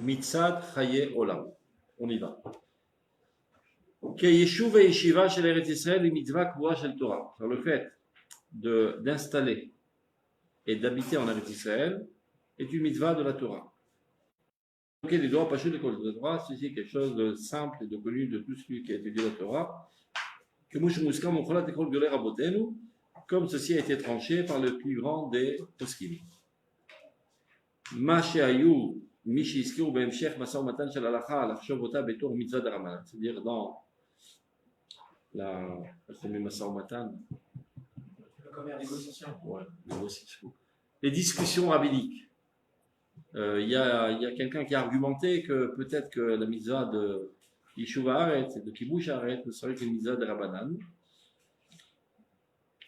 Mitzad Chaye Olam. On y va. Yeshuv et Yeshiva chez l'Eretz Israël et Mitzvah Kvoa shel Torah. Le fait d'installer et d'habiter en Eretz Israël est une mitzvah de la Torah. Les droits pas de la Torah, c'est quelque chose de simple et de connu de tout celui qui a étudié la Torah. Que comme ceci a été tranché par le plus grand des poskim. C'est-à-dire dans la les discussions rabbiniques. Il y a quelqu'un qui a argumenté que peut-être que la mitzvah de Yeshuva Haaretz et de Kibush Haaretz ne serait qu'une mitzvah de Rabbanan.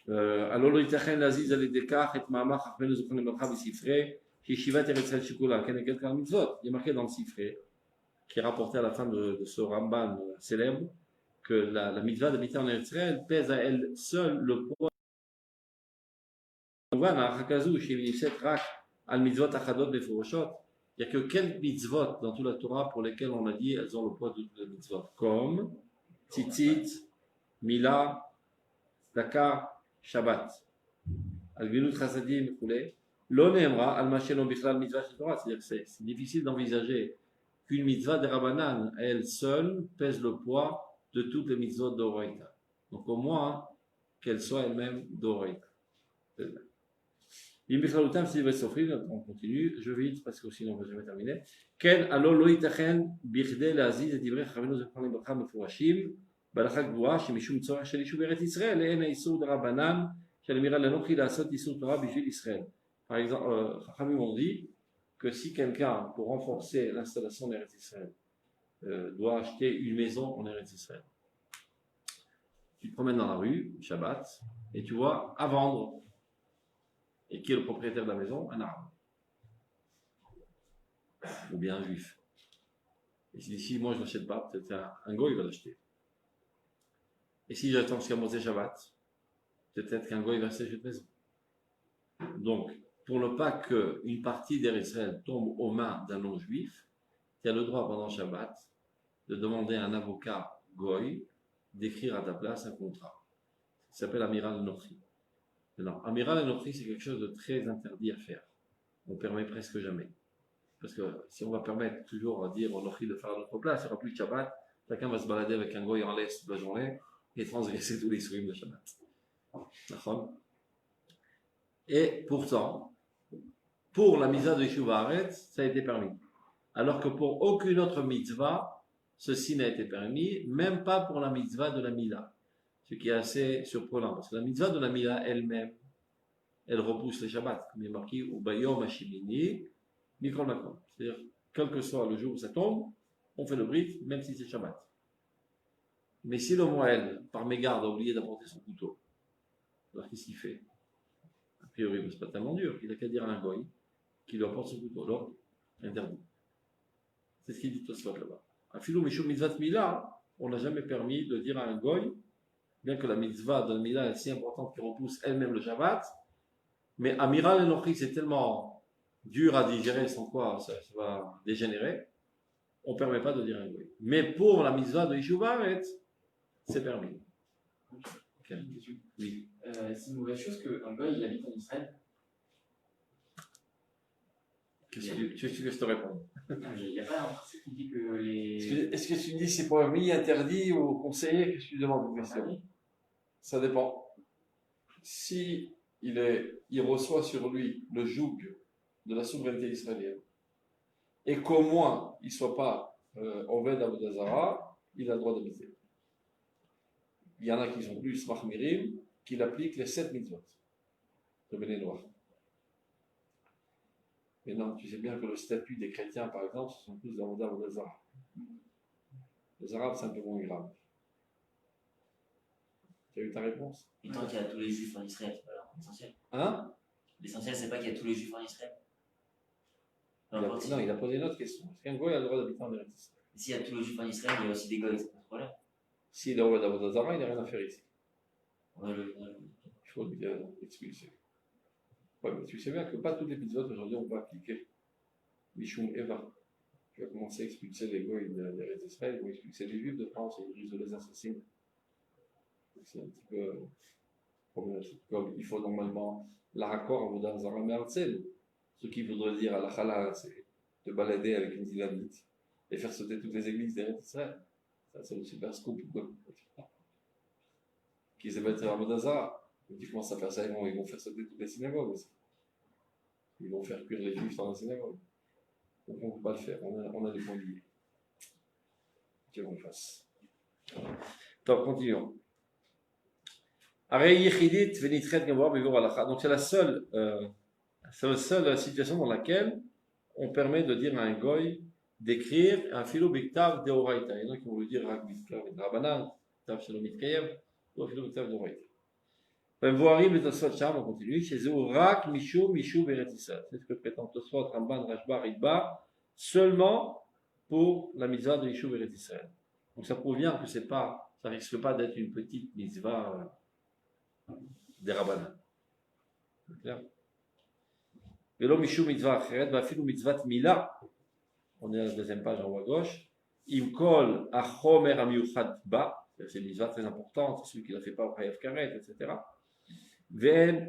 Alors lo yitachen l'aziz al edekach et ma'amar chachmenu zochron lebracha b'sifrei yeshivat Eretz Israël shikula keneged kol mitzvot. Il y a marqué dans le Sifrei, qui est rapporté à la fin de ce Ramban célèbre, que la mitzvah d'habiter en Eretz Israël pèse à elle seule le poids. Il n'y a que quelques mitzvot dans toute la Torah pour lesquelles on a dit elles ont le poids de toutes les mitzvot, comme tzitzit, mila, daka, shabbat, al-gvilut chasadim, lo neemra al-mashelo bichlal mitzvah shel Torah. C'est-à-dire que c'est difficile d'envisager qu'une mitzvah de Rabbanan, elle seule, pèse le poids de toutes les mitzvot d'Oraita. Donc au moins qu'elle soit elle-même d'Oraita. On continue, je vite parce que sinon on ne va jamais terminer. Ken alo lo yitachen bichdei להזיז את דברי חכמינו זיכרונם לברכה מפורשים בהלכה גבוהה שמשום צורך של יישוב ארץ ישראל אין האיסור דרבנן של אמירה לאנוכי לעשות איסור תורה בשביל ישראל. Par exemple, Chachamim ont dit que si quelqu'un, pour renforcer l'installation d'Eretz Israël, doit acheter une maison en Eretz Israël, tu te promènes dans la rue, Shabbat, et tu vois à vendre. Et qui est le propriétaire de la maison? Un arabe. Ou bien un juif. Et si moi je ne l'achète pas, peut-être un goy va l'acheter. Et si j'attends jusqu'à Mosé Shabbat, peut-être qu'un goy va acheter cette maison. Donc, pour ne pas qu'une partie d'Eretz Israël tombe aux mains d'un non-juif, tu as le droit pendant Shabbat de demander à un avocat goy d'écrire à ta place un contrat. Ça s'appelle Amiral Notri. Alors, Amiral et Notri, c'est quelque chose de très interdit à faire. On ne permet presque jamais. Parce que si on va permettre toujours à dire au Notri de faire à notre place, il n'y aura plus de Shabbat, chacun va se balader avec un goy en laisse toute la journée et transgresser tous les souliers de Shabbat. D'accord? Et pourtant, pour la mitzvah de Yeshuva Haaretz, ça a été permis. Alors que pour aucune autre mitzvah, ceci n'a été permis, même pas pour la mitzvah de la Mila. Ce qui est assez surprenant, parce que la mitzvah de la Mila elle-même, elle repousse les Shabbats, comme il est marqué au Bayom Hashimini, Mikol Makom. C'est-à-dire, quel que soit le jour où ça tombe, on fait le brit, même si c'est Shabbat. Mais si le Moël, par mégarde, a oublié d'apporter son couteau, alors qu'est-ce qu'il fait? A priori, c'est pas tellement dur, il n'a qu'à dire à un goy qu'il lui apporte son couteau, alors, interdit. C'est ce qu'il dit Tosfot là-bas. À Filou Mishum Mitzvat Mila, on n'a jamais permis de dire à un goy, bien que la mitzvah de la Mila est si importante qu'elle repousse elle-même le Shabbat, mais Amiral et Nochri, c'est tellement dur à digérer sans quoi ça va dégénérer, on ne permet pas de dire un goy. Mais pour la mitzvah de Yeshuva Haaretz, c'est permis. Okay. Oui. C'est une mauvaise chose qu'un goy il habite en Israël. Qu'est-ce que je te réponds? Il n'y a pas un principe qui dit que les. Est-ce que tu me dis c'est permis, interdit ou conseillé? Qu'est-ce que tu demandes? Ça dépend. Si il reçoit sur lui le joug de la souveraineté israélienne et qu'au moins il ne soit pas Oved Avodah Zara, il a le droit d'habiter. Il y en a qui sont plus Mahmirim, qui appliquent les 7 mitzvot de Béné Noir. Mais non, tu sais bien que le statut des chrétiens, par exemple, ce sont tous des Avodah Zara. Les Arabes, c'est un peu moins grave. Tu as eu ta réponse? Et tant qu'il y a tous les juifs en Israël, c'est pas l'essentiel. Hein? L'essentiel, c'est pas qu'il y a tous les juifs en Israël. Non, il a posé une autre question. Est-ce qu'un goy a le droit d'habiter en Eretz Israël? S'il y a tous les juifs en Israël, il y a aussi des goys, c'est pas ce problème. S'il est au Avodah Zara, il n'a rien à faire ici. Il faut l'expulser. Ouais, mais tu sais bien que pas toutes les mitzvot aujourd'hui on peut appliquer Mishum Eva. tu vas commencer à expulser les goïs d'Eretz Israël, ils vont expulser les juifs de France, ils risquent de les assassiner. C'est un petit peu problématique. Comme il faut normalement la raccord à Avodah Zarah Me'artzel. Ce qui voudrait dire à la Chala, c'est de balader avec une dynamite et faire sauter toutes les églises d'Eretz Israël. Ça, c'est le super scoop. Qu'ils se mettent à Avodah Zarah. Quand ils commencent à faire ça, ils vont faire sauter toutes les synagogues aussi. Ils vont faire cuire les juifs dans la synagogue. Donc on ne peut pas le faire, on a des points liés. Dieu qu'on fasse. Donc continuons. Donc c'est la seule situation dans laquelle on permet de dire à un goy d'écrire un philo biktav de Horaïta. Il y en a qui vont lui dire rak biktav de Rabanan, tav shalom mitkayem, ou un philo biktav de Horaïta. On continue. Chez eux, rak mishu beret Israël. C'est ce que prétend Tosfot, Ramban, Rashba, Ridba, seulement pour la mitzvah de Mishu beret Israël. Donc ça provient que ça risque pas d'être une petite mitzvah des Rabbanan. C'est clair? Velo mishu mitzvah acheret, vafilu mitzvah mila. On est à la deuxième page en haut à gauche. Imkol achomer amiuchad ba. C'est une mitzvah très importante, c'est celui qui ne la fait pas au Chayav Karet, etc. ואין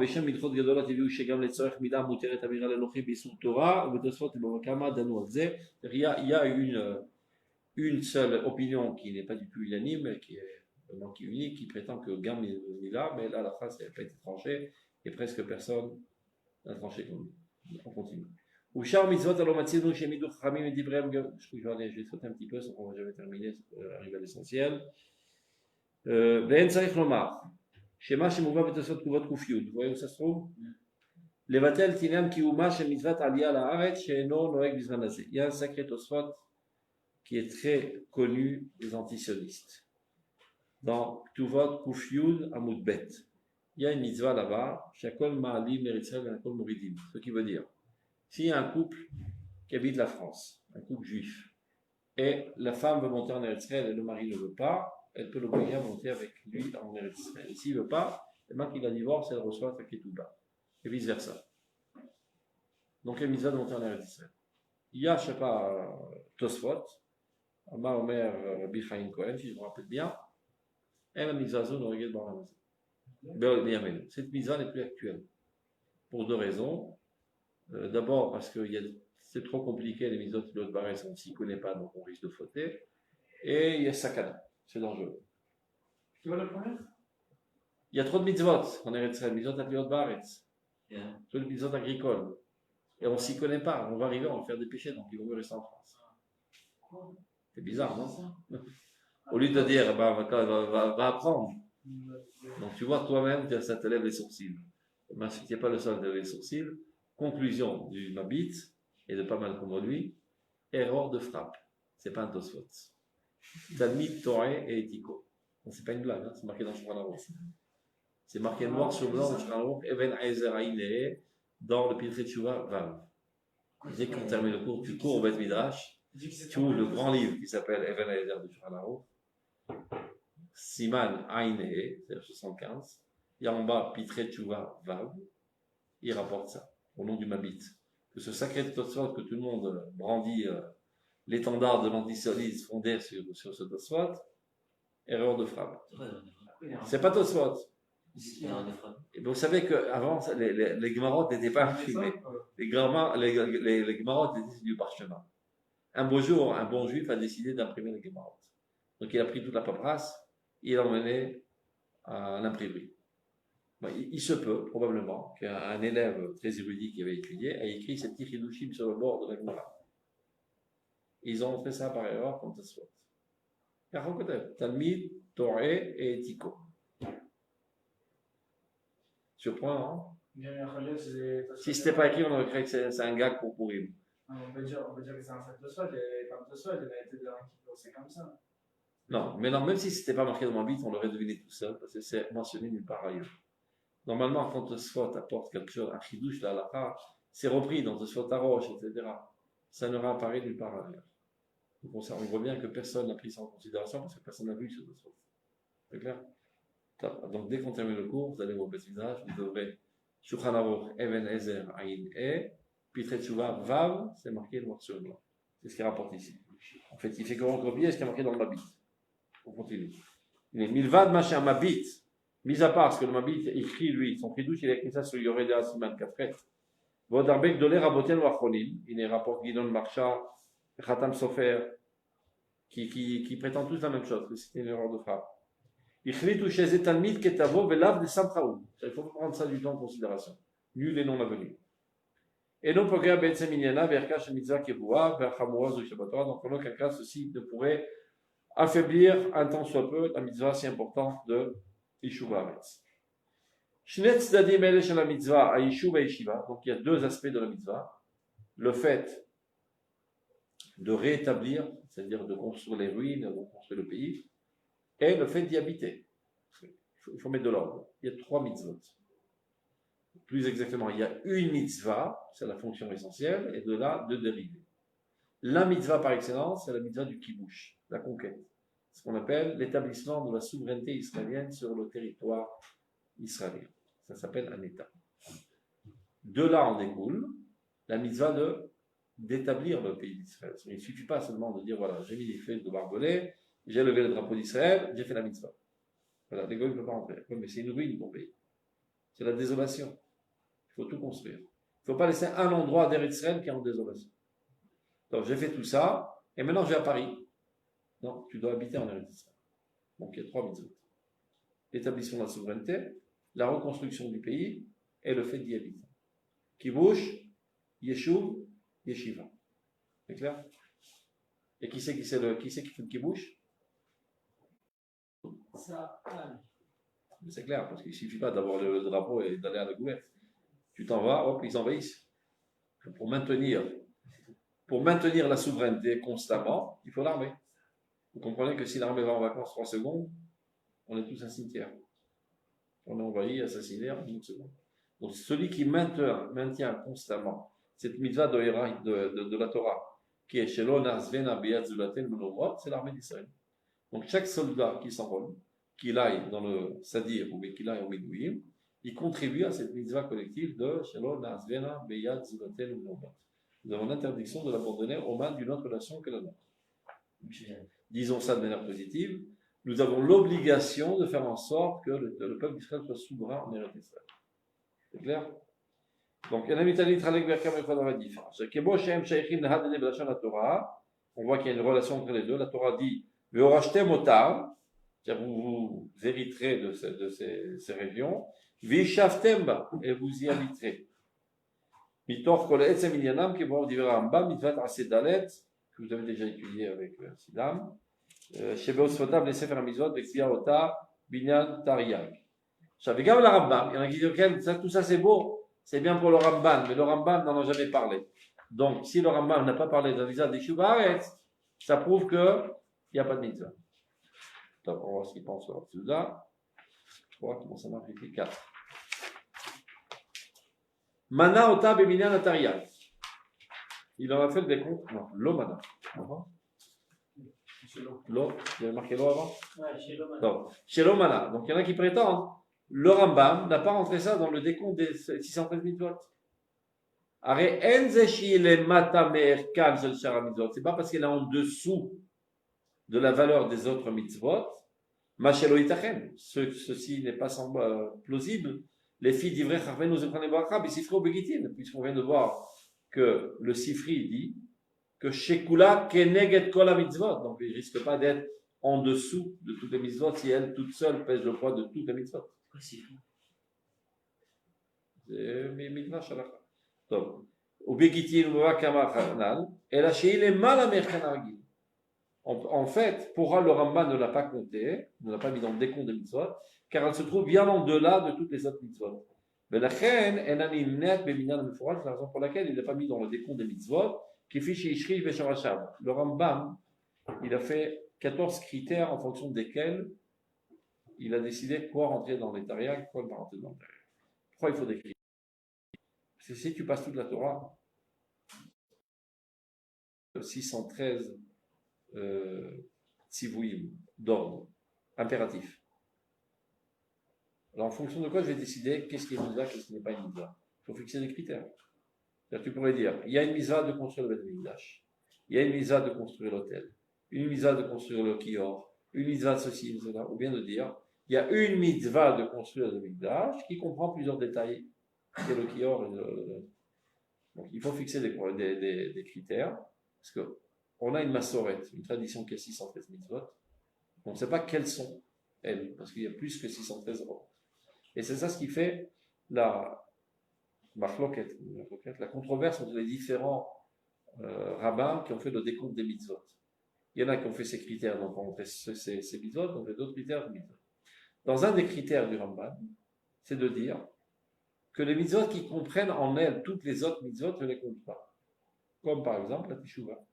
בשם מלכות גדולות הביאו שגם לצורך מילה מותרת אמירה לאלוהים באיסור תורה ובתוספות ובבא קמא דנו על זה. Il y a une seule opinion qui n'est pas du tout unanime, qui est vraiment qui est unique, qui prétend que Gam est là, mais là la phrase n'a pas été tranchée et presque personne n'a tranché comme lui. On continue. ושאר מצוות הלא מצינו שהעמידו חכמים את דבריהם גם, je vais sauter un petit peu, sans qu'on va jamais terminer, arriver à l'essentiel. ואין צריך לומר שמה שמובא בתוספות כתובות ק"י, vous voyez où ça se trouve? לבטל את עניין קיומה של מצוות עלייה לארץ שאינו נוהג בזמן הזה. Il y a un sacré Tosfot qui est très connu des antisionistes. Dans Ktuvot Kufyud Amud Bet, il y a une mitzvah là-bas, Shakol Ma'alim Eritzel Venakol Moridim. Ce qui veut dire, s'il y a un couple qui habite la France, un couple juif, et la femme veut monter en Eritzel et le mari ne veut pas, elle peut l'obliger à monter avec lui en Eritzel. Et s'il ne veut pas, le mec qui la divorce, elle reçoit sa ketouba. Et vice versa. Donc il y a une mitzvah de monter en Eritzel. Il y a, je ne sais pas, Tosfot, Amar Omer Rabbi Chaim Cohen, si je me rappelle bien, et la mitzvah zone au regard de Ramazan. Cette mitzvah n'est plus actuelle. Pour deux raisons. D'abord parce que c'est trop compliqué, les mitzvot de l'autre barès, on ne s'y connaît pas, donc on risque de fauter. Et il y a sakana, c'est dangereux. Tu vois le problème? Il y a trop de mitzvot en Eretz Israël, mitzvot à l'autre barès. Trop de mitzvot agricoles. Et on ne s'y connaît pas, on va arriver, on va faire des péchés, donc il vaut mieux rester en France. C'est bizarre, non? Au lieu de dire, va apprendre. Donc tu vois toi-même, ça te lève les sourcils. Mais si tu n'es pas le seul à lever les sourcils, conclusion du Mabit, et de pas mal comme lui, erreur de frappe. C'est pas un Tosfot. Talmid, Toré et Etiko. C'est pas une blague, hein, c'est marqué dans le Shulchan Aruch. C'est marqué noir sur blanc dans le Shulchan Aruch, Even Aizer Aïne, dans le Pilchet Tshuva Vav. Dès qu'on termine le cours, tu cours au Bet Midrash, tu ouvres le grand livre qui s'appelle Even Aizer du Shulchan Aruch, Siman Aïne, c'est-à-dire 75, il y a en bas Pilchet Tshuva Vav, il rapporte ça, au nom du Mabit. Que ce sacré Tosfot que tout le monde brandit l'étendard de l'antisionisme fondé sur ce Tosfot, erreur de frappe. C'est pas Tosfot. Et vous savez qu'avant, les Gemarotes n'étaient pas imprimés. Les Gemarotes étaient du parchemin. Un beau jour, un bon juif a décidé d'imprimer les Gemarotes. Donc il a pris toute la paperasse et il l'a emmené à l'imprimerie. Il se peut, probablement, qu'un élève très érudit qui avait étudié a écrit ces petits chidushim sur le bord de la Gemara. Ils ont fait ça par erreur comme ça soit. Talmid, Toré et Etiko. Surprenant, hein? Si c'était pas écrit, on aurait cru que c'est un gag pour pourrir. On peut dire que c'est un fait de soi, et comme de soi, il y a été de c'est comme ça. Non, mais non, même si c'était pas marqué dans mon bit, on l'aurait deviné tout seul, parce que c'est mentionné nulle part ailleurs. Normalement, quand Tosfot apporte quelque chose, un chidouche, la halakha, c'est repris dans Tosfot Arosh, etc. Ça ne réapparaît nulle part ailleurs. Donc on voit bien que personne n'a pris ça en considération parce que personne n'a vu ce Tosfot. C'est clair? Donc dès qu'on termine le cours, vous allez au Beth Midrash, vous devrez Shulchan Aruch, Even Ezer, Aïn E, Pilchet Tshuva, Vav, c'est marqué noir sur blanc. C'est ce qu'il rapporte ici. En fait, il fait que recopier ce qui est marqué dans le Mabit. On continue. Il est Milvad Machin Mabit, mis à part ce que le Mabit écrit, lui, son Kiddush, il a écrit ça sur Yoredea Siman Kafret. Vodarbek Dolé Raboten Wachonim, il est rapporte Guidon Marcha, Khatam Sofer, qui prétendent tous la même chose, que c'était une erreur de frappe. Il faut prendre ça du temps en considération. Nul et non avenu. Et non, donc en aucun cas, ceci ne pourrait affaiblir un tant soit peu la mitzvah si importante de Yishuv Haaretz. Donc il y a deux aspects de la mitzvah. Le fait de rétablir, c'est-à-dire de construire les ruines, de construire le pays, et le fait d'y habiter. Il faut mettre de l'ordre. Il y a trois mitzvot. Plus exactement, il y a une mitzvah, c'est la fonction essentielle, et de là, deux dérivés. La mitzvah par excellence, c'est la mitzvah du kibush, la conquête. Ce qu'on appelle l'établissement de la souveraineté israélienne sur le territoire israélien. Ça s'appelle un État. De là en découle la mitzvah d'établir le pays d'Israël. Il ne suffit pas seulement de dire, voilà, j'ai mis les feuilles de barbelés, j'ai levé le drapeau d'Israël, j'ai fait la mitzvah. Voilà, les goïs ne peuvent pas rentrer. Mais c'est une ruine, mon pays. C'est la désolation. Il faut tout construire. Il ne faut pas laisser un endroit d'Eretz Israël qui est en désolation. Donc j'ai fait tout ça, et maintenant je vais à Paris. Non, tu dois habiter en Eretz Israël. Donc il y a trois mitzvot. L'établissement de la souveraineté, la reconstruction du pays, et le fait d'y habiter. Kibush, Yeshuv, Yeshiva. C'est clair? Et qui c'est qui fait le kibush? Ça, C'est clair, parce qu'il ne suffit pas d'avoir le drapeau et d'aller à la gouverne. Tu t'en vas, hop, ils envahissent. Pour maintenir la souveraineté constamment, il faut l'armée. Vous comprenez que si l'armée va en vacances 3 secondes, on est tous un cimetière. On est envahi, assassiné en 1 seconde. Donc celui qui maintient constamment cette mitzvah de la Torah, qui est Shelo Nazvena Beyat Zulaten Menomot, c'est l'armée d'Israël. Donc chaque soldat qui s'envole, qu'il aille dans le Sadir ou qu'il aille au Midouim, il contribue à cette mitzvah collective de Shelo Nazvena Beyat Zulaten Menomot. Nous avons l'interdiction de l'abandonner aux mains d'une autre nation que la nôtre. Disons ça de manière positive, nous avons l'obligation de faire en sorte que le peuple d'Israël soit souverain en Eretz Israël. C'est clair? Donc, on voit qu'il y a une relation entre les deux. La Torah dit, c'est-à-dire vous hériterez de ces régions, et vous y habiterez. Que vous avez déjà étudié avec Sidam. Shebeosfotav les Sefer HaMitzvot, Beksiya Ota, Binyan Tariag. Shavigam la Rambam, il y en a qui disent, ok, tout ça c'est beau, c'est bien pour le Ramban, mais le Rambam n'en a jamais parlé. Donc, si le Rambam n'a pas parlé de la mitzvah des Yishuv Haaretz, ça prouve qu'il n'y a pas de mitzvah. Donc, on va voir ce qu'il pense sur Abdullah. Je crois comment ça marche ici, 4. Mana Ota Binyan Tariag. Il en a fait le décompte. Non, l'Omana. L'eau, il y avait marqué l'eau avant? ouais, chez l'homme. Donc, chez l'Omana. Donc, il y en a qui prétendent, le Rambam n'a pas rentré ça dans le décompte des 613 mitzvot. C'est pas parce qu'elle est en dessous de la valeur des autres mitzvot. Ceci n'est pas plausible. Les filles d'Ivrei Charven nous prennent puisqu'on vient de voir que le Sifri dit que Shekula Keneget Kol HaMitzvot, donc il ne risque pas d'être en dessous de toutes les mitzvot si elle toute seule pèse le poids de toutes les mitzvot. Pourquoi Sifri? C'est Midrash Halakha. Donc, Ubegiti Nura Kama Chanal, et la Sheil est mal américaine. En fait, pourquoi le Rambam ne l'a pas compté, ne l'a pas mis dans le décompte des mitzvot, car elle se trouve bien en delà de toutes les autres mitzvot. Mais la reine, elle a une net, c'est la raison pour laquelle il n'a pas mis dans le décompte des mitzvot, qui fiche Ishri Vesharashab. Le Rambam, il a fait 14 critères en fonction desquels il a décidé quoi rentrer dans les tariaq, quoi ne pas rentrer dans les tariaq. Pourquoi il faut des critères? Parce que si tu passes toute la Torah, 613 tzivouim d'ordre, impératif. Alors en fonction de quoi je vais décider qu'est-ce qui est une mitzvah, qu'est-ce qui n'est pas une mitzvah. Il faut fixer des critères. C'est-à-dire, tu pourrais dire, il y a une mitzvah de construire le Beth Mikdash. il y a une mitzvah de construire l'hôtel, une mitzvah de construire le kior, une mitzvah de ceci, de cela, ou bien de dire, il y a une mitzvah de construire le mikdash qui comprend plusieurs détails, c'est le kior. Donc il faut fixer des critères, parce qu'on a une massorette, une tradition qui a 613 mitzvot, on ne sait pas quelles sont elles, parce qu'il y a plus que 613 ordres. Et c'est ça ce qui fait la marloquette, la controverse entre les différents rabbins qui ont fait le décompte des mitzvot. Il y en a qui ont fait ces critères, donc on fait ces mitzvot, on fait d'autres critères de mitzvot. Dans un des critères du Ramban, c'est de dire que les mitzvot qui comprennent en elles toutes les autres mitzvot ne les comptent pas. Comme par exemple la teshuva.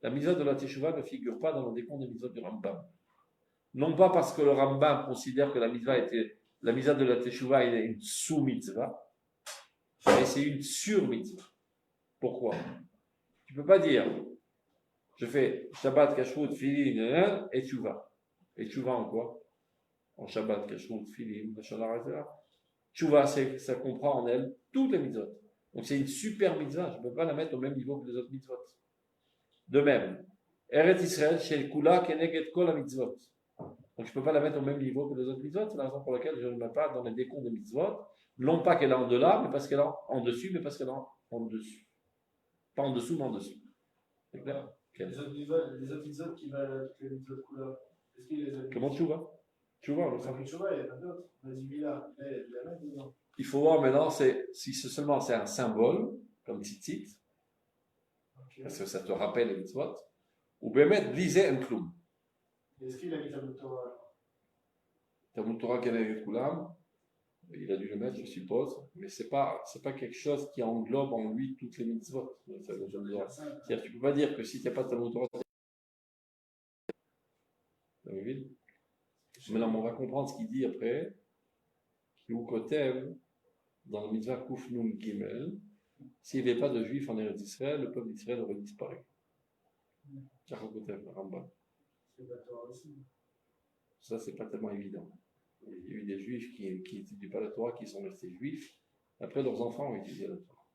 La mitzvah de la teshuva ne figure pas dans le décompte des mitzvot du Rambam. Non pas parce que le Rambam considère que la mitzvah de la teshuva est une sous-mitzvah, mais c'est une sur-mitzvah. Pourquoi? Tu ne peux pas dire, je fais Shabbat, Kashrut, Filim, et teshuva. Et teshuva en quoi? En Shabbat, Kashrut, Filim, Lashon etc. Teshuva, ça comprend en elle toutes les mitzvot. Donc c'est une super mitzvah, je ne peux pas la mettre au même niveau que les autres mitzvot. De même, Eretz Israël, Shel Kula, Keneged Kol mitzvot. Donc je ne peux pas la mettre au même niveau que les autres mitzvot, c'est la raison pour laquelle je ne la mets pas dans les décomptes des mitzvot, non pas qu'elle est en delà, mais parce qu'elle est en dessus, mais parce qu'elle est en dessus. Pas en dessous, mais en dessus. C'est clair? Les autres mitzvot qui valent que les mitzvot couleurs. Est-ce qu'il les a? Comment tu vois? Tu vois, Il y a pas d'autres. On a dit Mila, il y a de la même dedans. il faut voir maintenant si seulement c'est un symbole, comme tzitzit, Okay. parce que ça te rappelle les mitzvot, ou bien mettre lisez un clown. Est-ce qu'il a mis Talmud Torah? Talmud Torah Keneged Kulam, il a dû le mettre, je suppose, mais c'est pas quelque chose qui englobe en lui toutes les mitzvot. C'est-à-dire, tu peux pas dire que si tu n'as pas de Talmud Torah, mais là, on va comprendre ce qu'il dit après, qui ou Kotev, dans le mitzvah Kuf Nun Gimel, s'il n'y avait pas de juifs en Eretz d'Israël, le peuple d'Israël aurait disparu. Car Kotev, Rambam. Ça, c'est pas tellement évident. Il y a eu des juifs qui n'étudient pas la Torah, qui sont restés juifs. Après, leurs enfants ont étudié la Torah.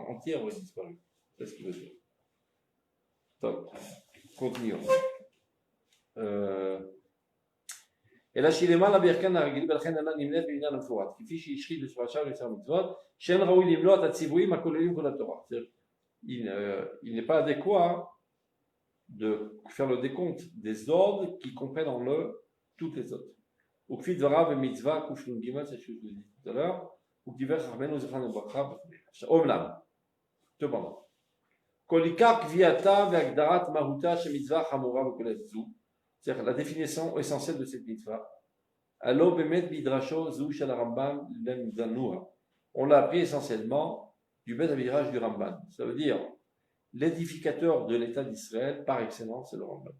Entière aurait disparu. C'est ce qu'il veut dire. Top. Continuons. אלא שילמה לברכן הרגיל ולכן אינה נמנית בעניין המפורט כפי שהשחית בפרשה ולצר מצוות שאין ראוי למלוא את הציוויים הכוללים כל התורה. Il n'est pas adéquat de faire le décompte des ordres qui comprennent en eux toutes les autres. Ou kfi dvarav et mitzvah kuf nun gimel, c'est ce que je vous ai dit tout à l'heure, ou kiver charmenu zechran ubracha. Omnam. Cependant, kolika kviata ve'agdarat mahuta she mitzvah chamura v'kolet zu. C'est-à-dire la définition essentielle de cette mitzvah. Allo bemet midrasho zu shel Rambam lemdanua. On l'a appris essentiellement du Bet Midrash du Ramban. Ça veut dire l'édificateur de l'État d'Israël par excellence, c'est le Ramban.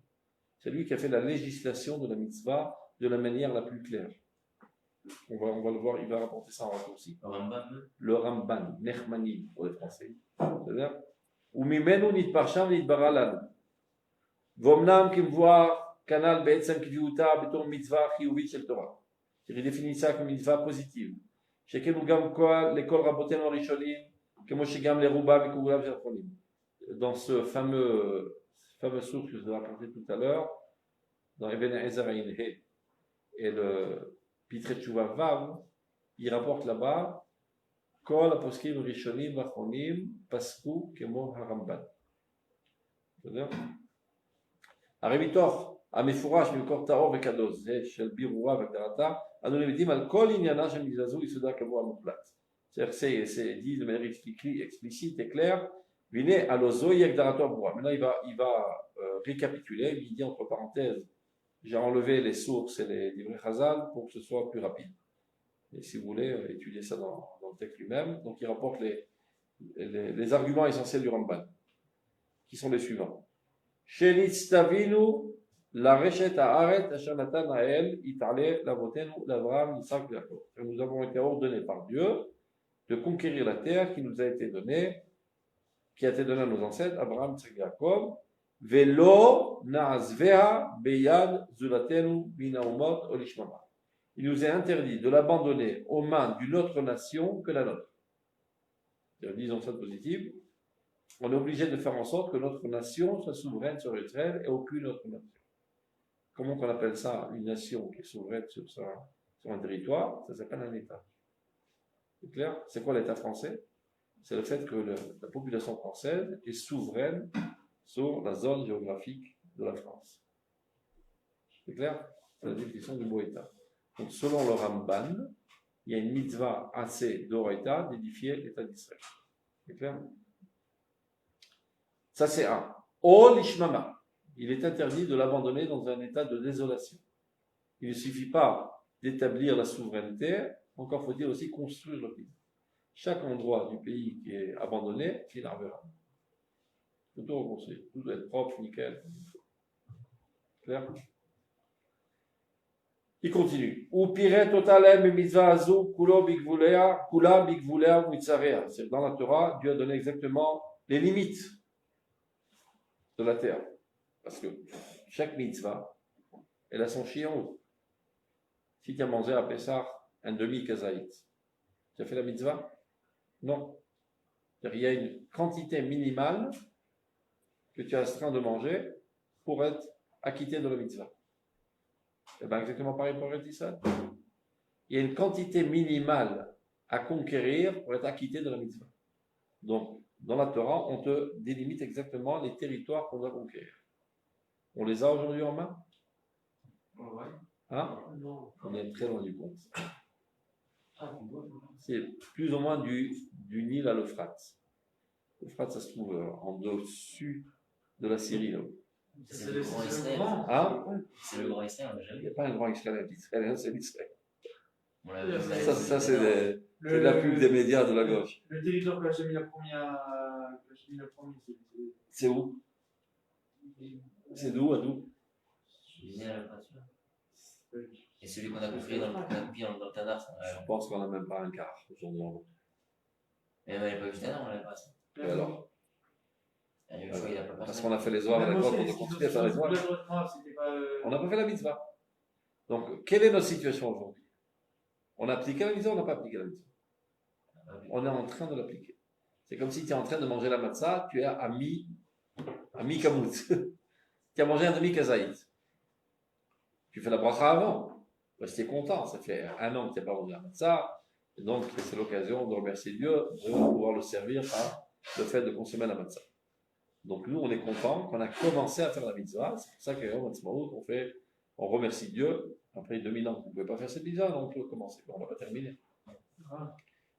C'est lui qui a fait la législation de la mitzvah de la manière la plus claire. On va le voir, il va rapporter ça en raccourci. Le Ramban, Nechmanim pour les Français. C'est-à-dire, ou mimenu nitparsham nitbara lanu. Vomnam kimvoar canal בעצם קביעותה בתור מצווה חיובית של תורה. היא définit ça comme une mitzvah positive. שכן הוא גם לכל רבותינו הראשונים, כמו שגם לרובם וכולם של האחרונים. Dans ce fameux source que je vous ai rapporté tout à l'heure, dans Even Ezer Ayin He et le Pitre Tshuva Vav, il rapporte là-bas כל הפוסקים הראשונים והאחרונים פסקו כמו הרמב"ן. בסדר? הרי מתוך המפורש במקור טהור וקדוש זה של בירורה והגדרתה, אנו למדים על כל עניינה של מצווה זו יסודה קבוע מוחלט. C'est dit de manière explicite et claire. Vine alozoï agdarato abura. Maintenant il va récapituler, il dit entre parenthèses, j'ai enlevé les sources et les livrets Chazal pour que ce soit plus rapide. Et si vous voulez étudier ça dans le texte lui-même, donc il rapporte les arguments essentiels du Ramban, qui sont les suivants. Shenitztavinu la reshet haaret asher natan hael itale lavotenu l'Abraham Yitzhak Yaakov. Nous avons été ordonnés par Dieu de conquérir la terre qui nous a été donnée, qui a été donnée à nos ancêtres, Abraham, Yitzhak, Yaakov. Velo naazveha beyad zulatenu binaumot olishmama. Il nous est interdit de l'abandonner aux mains d'une autre nation que la nôtre. Disons ça de positif. on est obligé de faire en sorte que notre nation soit souveraine sur Israël et aucune autre nation. Comment on appelle ça, une nation qui est souveraine sur un territoire? Ça s'appelle un État. C'est clair? C'est quoi l'État français? C'est le fait que la population française est souveraine sur la zone géographique de la France. C'est clair? C'est la définition du mot État. Donc, selon le Ramban, il y a une mitzvah assez d'Oraita d'édifier l'État d'Israël. C'est clair? Ça, c'est un. O l'ishmama. Il est interdit de l'abandonner dans un état de désolation. Il ne suffit pas d'établir la souveraineté, encore faut-il aussi construire le pays. Chaque endroit du pays qui est abandonné, il arvera. Il faut tout reconstruire. Tout doit être propre, nickel. Clair? Il continue. Ou pire totalem mitzvah azu kula bigvulea mitzarea. C'est dans la Torah, Dieu a donné exactement les limites de la terre. Parce que chaque mitzvah, elle a son chiot. Si tu as mangé à Pessah un demi-kazaït, tu as fait la mitzvah? Non. Il y a une quantité minimale que tu es astreint de manger pour être acquitté de la mitzvah. C'est bien exactement pareil pour être Israël. Il y a une quantité minimale à conquérir pour être acquitté de la mitzvah. Donc, dans la Torah, on te délimite exactement les territoires qu'on doit conquérir. On les a aujourd'hui en main? Hein? On est très loin du compte. C'est plus ou moins du Nil à l'Euphrate. L'Euphrate, ça se trouve en dessus de la Syrie. Là. C'est le grand Israël. Hein? C'est le grand Israël, on l'a Il jamais n'y a pas un grand Israël, l'Israélien, c'est l'Israël. On l'a vu. Ça c'est de la pub des médias de la gauche. Le territoire que Hachem il a promis C'est où? C'est d'où à d'où? Et celui qu'on a construit dans le Tanakh, Je pense qu'on n'a même pas un quart aujourd'hui. mais à l'époque du Tanakh, on l'avait pas ça. Et alors? Il a pas Parce qu'on a fait les oies à l'époque, on a continué à faire les oies. On n'a pas fait la mitzvah. Donc, quelle est notre situation aujourd'hui? On a appliqué la mitzvah ou on n'a pas appliqué la mitzvah? On est en train de l'appliquer. C'est comme si tu es en train de manger la matzah, tu es à mi-kamout. Tu as mangé un demi-kazaït. Tu fais la bracha avant. Parce que tu es content. Ça fait un an que tu n'as pas mangé la matzah. Et donc, c'est l'occasion de remercier Dieu de pouvoir le servir par le fait de consommer la matzah. Donc, nous, on est content qu'on a commencé à faire la mitzvah. C'est pour ça qu'au on remercie Dieu. Après 2000 ans, on ne pouvait pas faire cette mitzvah, donc on peut commencer. On ne va pas terminer.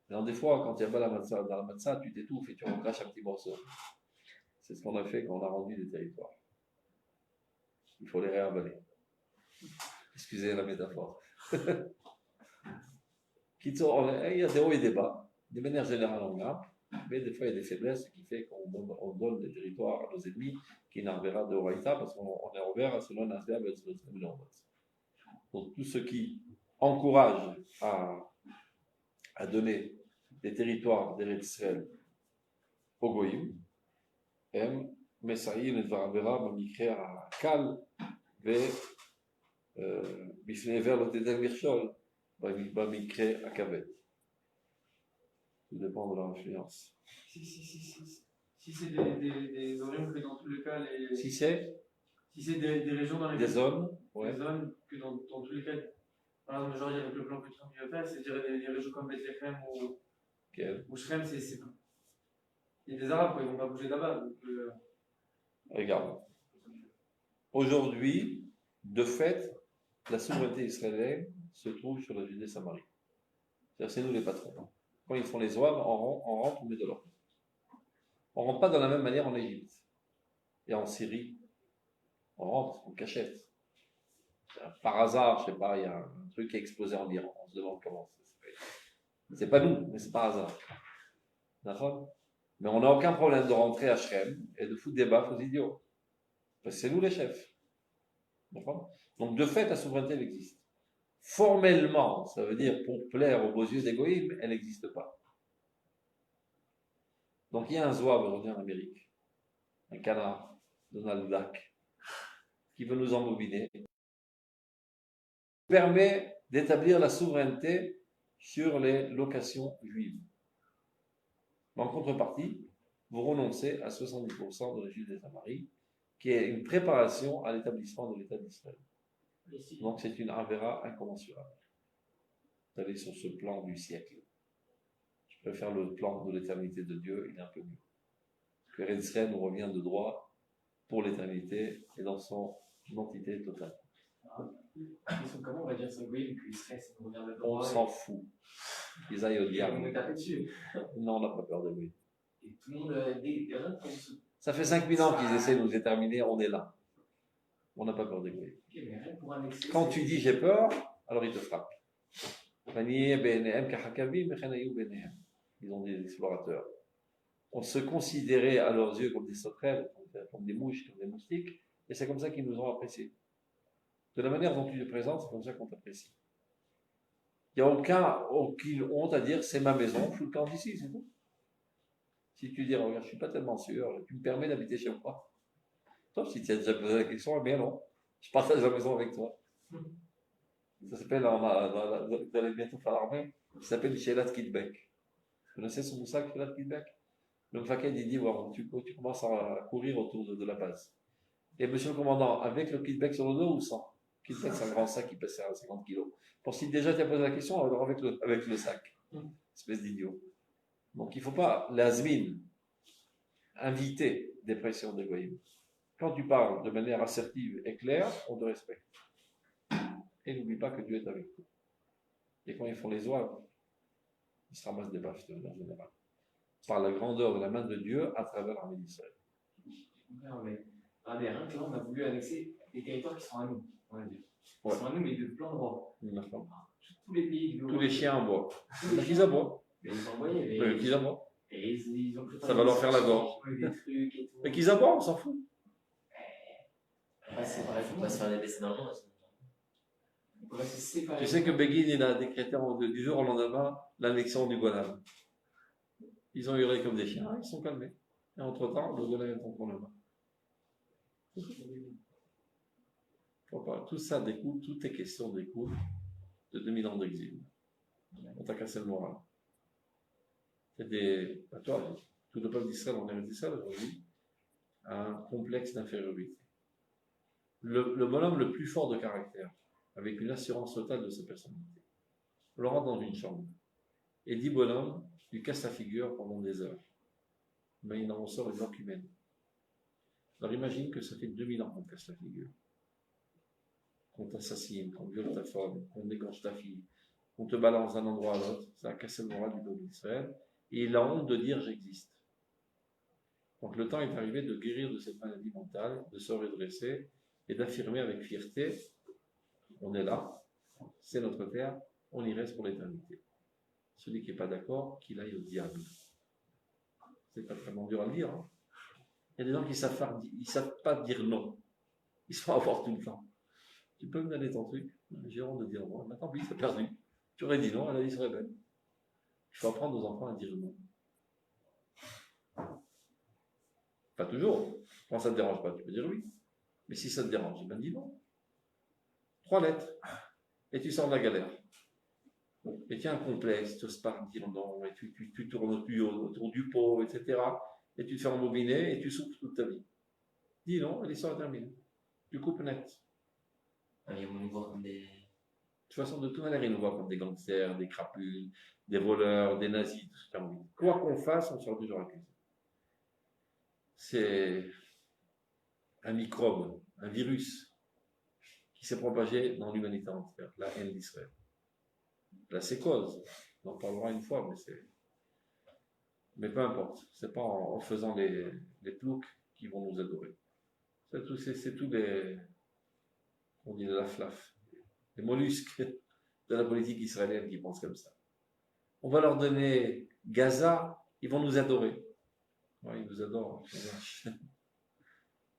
Alors, des fois, quand il n'y a pas la matzah, dans la matzah, tu t'étouffes et tu recraches un petit morceau. C'est ce qu'on a fait quand on a rendu des territoires. Il faut les réavaler. Excusez la métaphore. Il y a des hauts et des bas. De manière générale, on a. Mais des fois, il y a des faiblesses qui fait qu'on donne des territoires à nos ennemis qui n'arvera de Horaïta parce qu'on est ouvert à selon l'Asbia et selon. Donc, tous ceux qui encouragent à donner des territoires d'Eretz Israël au Goïm, Messaïm et Dvaravera, Mamikre à Kal, Bifnever Lotedel Mirchol, Mamikre à Kavet. Tout dépend de leur influence. Si c'est des zones que dans tous les cas, Si c'est des régions dans lesquelles. des zones, ouais. Des zones que dans tous les cas. Par exemple, genre, avec le plan que Trump a fait, c'est-à-dire des régions comme Bethlehem ou Shrem, c'est. Il y a des Arabes, quoi, ils ne vont pas bouger là-bas. Donc, Regarde. Aujourd'hui, de fait, la souveraineté israélienne se trouve sur la Judée-Samarie. C'est-à-dire, c'est nous les patrons. Quand ils font les oeuvres, on rentre, on met de l'ordre. On ne rentre pas de la même manière en Égypte et en Syrie. On rentre, on cachette. Par hasard, je ne sais pas, il y a un truc qui a explosé en Iran. On se demande comment c'est pas nous, mais c'est par hasard. D'accord? Mais on n'a aucun problème de rentrer à Shrem et de foutre des baffes aux idiots. Parce que c'est nous les chefs. D'accord? Donc, de fait, la souveraineté, elle existe. Formellement, ça veut dire pour plaire aux beaux yeux des goïms, elle n'existe pas. Donc, il y a un zouave aujourd'hui en Amérique, un canard, Donald Duck, qui veut nous embobiner, permet d'établir la souveraineté sur les locations juives. Mais en contrepartie, vous renoncez à 70% de régime des Tamaris, qui est une préparation à l'établissement de l'État d'Israël. Donc c'est une avéra incommensurable. Vous allez sur ce plan du siècle. Je préfère le plan de l'éternité de Dieu, il est un peu mieux. Que Israël nous revient de droit pour l'éternité et dans son identité totale. Comment on va dire ça? Oui, qu'Israël, c'est qu'on revient de On droit. s'en fout. Ils aillent au On est diable. tapé dessus. Non, on n'a pas peur de lui. Et tout le monde, des rien de ça. Ça fait 5000 ans qu'ils essaient de nous déterminer, on est là. On n'a pas peur des goyim. Ok, mais rien pour annexer. Quand tu dis j'ai peur, alors ils te frappent. Ils ont dit les explorateurs. On se considérait à leurs yeux comme des sauterelles, comme des mouches, comme des moustiques, et c'est comme ça qu'ils nous ont appréciés. De la manière dont tu te présentes, c'est comme ça qu'on t'apprécie. Il n'y a aucune honte à dire c'est ma maison, je suis le camp d'ici, c'est tout. Si tu dis regarde, je ne suis pas tellement sûr, tu me permets d'habiter chez moi. Sauf si tu as déjà posé la question, eh bien non, je partage la maison avec toi. Ça s'appelle, vous allez bientôt faire l'armée, ça s'appelle Shelat Kidbek. Vous connaissez ce moussa, Shelat Kidbek? Le Mfaked, il dit, voilà, tu commences à courir autour de la base. Et monsieur le commandant, avec le Kidbek sur le dos ou sans? Kidbek, c'est un grand sac qui pèse 50 kilos. Pour si déjà tu as posé la question, alors avec le sac. Espèce d'idiot. Donc il ne faut pas, l'azmin, inviter des pressions de goyim. Quand tu parles de manière assertive et claire, on te respecte. Et n'oublie pas que Dieu est avec toi. Et quand ils font les oies, ils se ramassent des baffes en général. Par la grandeur de la main de Dieu à travers l'armée d'Israël. Mais rien que là, on a voulu annexer des territoires qui sont à nous, on va dire. Qui Ouais. sont à nous, mais de plein droit. D'accord. Tous les pays de Tous les chiens aboient. Ils aboient. Mais ils ont envoyé. Mais qu'ils aboient. Et ils ont préparé Ça va leur faire la gorge. des trucs et tout. Mais qu'ils aboient, on s'en fout. C'est pareil, On va se faire les baisser dans le monde. on va se séparer. Tu sais que Begin, il a décrété du jour au lendemain l'annexion du Golan. Ils ont hurlé comme des chiens, ils sont calmés. Et entre-temps, le Golan est contre le main. Tout ça découle, toutes les questions découlent de 2000 ans d'exil. On t'a cassé le moral. Toi, tout le peuple d'Israël, on est d'Israël aujourd'hui, a un complexe d'infériorité. Le bonhomme le plus fort de caractère, avec une assurance totale de sa personnalité, on le rentre dans une chambre et dit bonhomme, lui casse la figure pendant des heures. Mais il en ressort une langue humaine. Alors imagine que ça fait 2000 ans qu'on casse la figure. Qu'on t'assassine, qu'on viole ta femme, qu'on égorge ta fille, qu'on te balance d'un endroit à l'autre, ça a cassé le moral du peuple d'Israël, et il a honte de dire j'existe. Donc le temps est arrivé de guérir de cette maladie mentale, de se redresser et d'affirmer avec fierté, on est là, c'est notre terre, on y reste pour l'éternité. Celui qui n'est pas d'accord, qu'il aille au diable. C'est pas vraiment dur à le dire. Hein. Il y a des gens qui ne savent pas dire non. Ils se font avoir tout le temps. Tu peux me donner ton truc? J'ai honte de dire non. Mais tant pis, c'est perdu. Tu aurais dit non, elle a dit serait belle. Il faut apprendre aux enfants à dire non. Pas toujours. Quand ça ne te dérange pas, tu peux dire oui. Mais si ça te dérange, ben dis non. 3 lettres. Et tu sors de la galère. Et tu as un complexe, tu n'oses pas dire non, et tu tournes autour du pot, etc. Et tu te fais embobiner et tu souffres toute ta vie. Dis non, et l'histoire est terminée. Tu coupes net. Ils vont nous voir comme des. De toute façon, de toute manière, ils nous voient comme des gangsters, des crapules, des voleurs, des nazis, tout ce que tu as envie. Quoi qu'on fasse, on sera toujours accusé. C'est un microbe, un virus qui s'est propagé dans l'humanité entière, la haine d'Israël. La sécose, on en parlera une fois, mais peu importe. C'est pas en faisant les ploucs qui vont nous adorer. C'est tous les, on dit de la flaf, les mollusques de la politique israélienne qui pensent comme ça. On va leur donner Gaza, ils vont nous adorer. Ouais, ils nous adorent.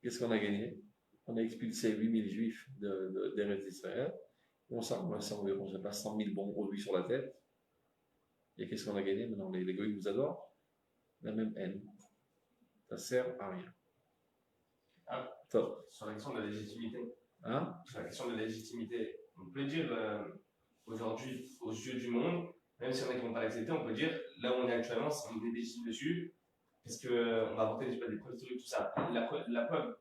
Qu'est-ce qu'on a gagné? On a expulsé 8000 juifs d'Eretz d'Israël. On environ, je sais pas, 100 000 bons produits sur la tête. Et qu'est-ce qu'on a gagné? Maintenant, les goïs nous adorent. La même haine. Ça sert à rien. Top. Sur la question de la légitimité. Hein? Sur la question de la légitimité, on peut dire aujourd'hui, aux yeux du monde, même si on a qui ne vont pas l'accepter, on peut dire là où on est actuellement, c'est on est légitime dessus, parce qu'on va apporter des preuves historiques, tout ça. La preuve,